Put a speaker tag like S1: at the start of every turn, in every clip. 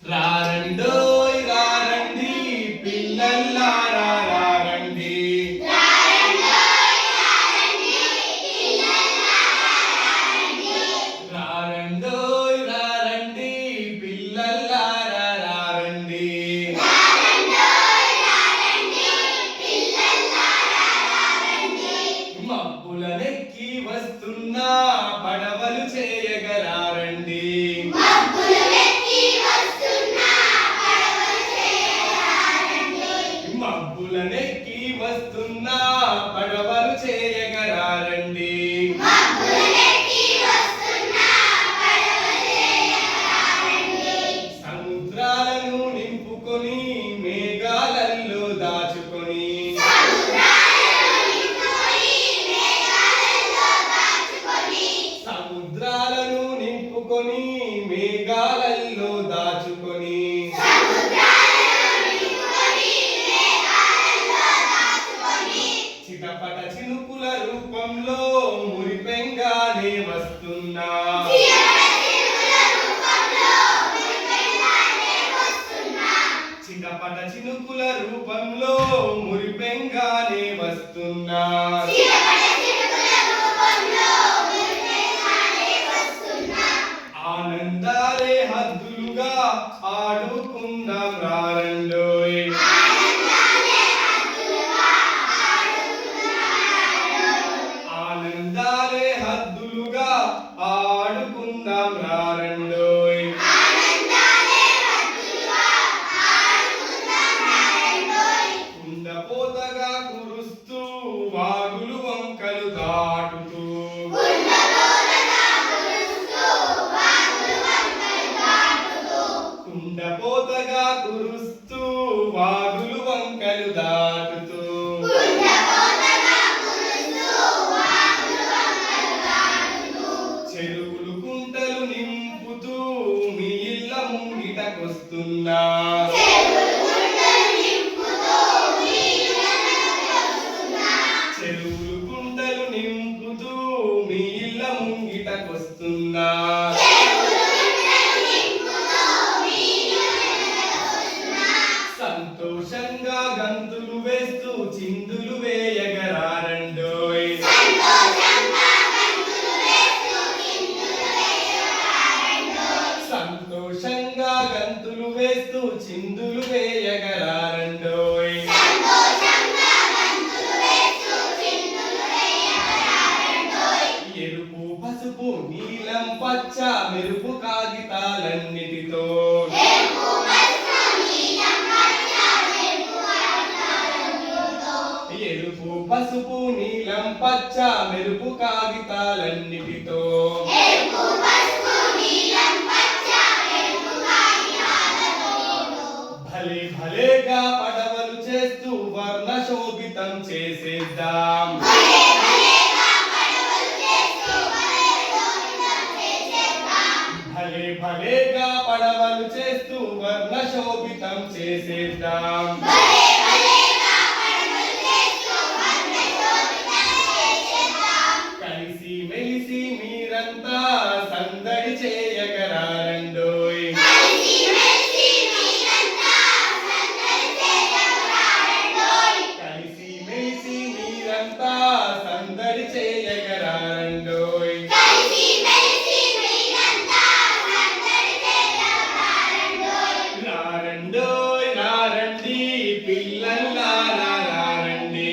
S1: రారండోయ్ రారండి పిల్లల్లారా రారండి. రారండోయ్ రారండి పిల్లల్లారా రారండి. మబ్బులనెక్కి వస్తున్నా పడవలు చేయగరారండి. మబ్బులనెక్కి వస్తున్నా పడవలు చేయగరారండి. సముద్రాలను నింపుకొని మేఘాలలో దాచుకొని సముద్రాలను నింపుకొని మేఘాలలో దాచుకొని చిటపట చినుకుల రూపంలో మురిపెంగానే వస్తున్నా. చిటపట చినుకుల రూపంలో మురిపెంగానే వస్తున్నా. ఆనందాలే హద్దులుగా ఆడుకుందాం రారండోయ్. ఆనందాలే హద్దులుగా ఆడుకుందాం రారండోయ్. కుండపోతగా కురుస్తూ వాగులు వంకలు దాటుతూ కుండపోతగా కురుస్తూ వాగులు వంకలు దాటుతూ చెరువులు కుంటలు నింపుతూ మీ ఇళ్ళ ముంగిటకొస్తున్నా. చెరువులు కుంటలు నింపుతూ మీ ఇళ్ళ ముంగిటకొస్తున్నా. సంతోషంగా గంతులు వేస్తూ చిందులు వేయగరారండోయ్. సంతోషంగా గంతులు వేస్తూ చిందులు వేయగరారండోయ్. ఎరుపు పసుపు నీలం పచ్చ మెరుపు కాగితాలన్నిటితో ఎరుపు పసుపు నీలం పచ్చ మెరుపు కాగితాలన్నిటితో భలే భలేగా పడవలు చేస్తూ వర్ణ శోభితం చేసేద్దాం. భలే భలేగా పడవలు చేస్తూ వర్ణ శోభితం చేసేద్దాం. కలిసి మెలిసి మీరంతా సందడి చేయగరారండోయ్. కలిసి మెలిసి మీరంతా సందడి చేయగరారండోయ్. రారండోయ్ రారండి పిల్లల్లారా రారండి.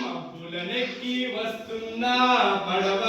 S1: మబ్బులనెక్కి వస్తున్నా పడవ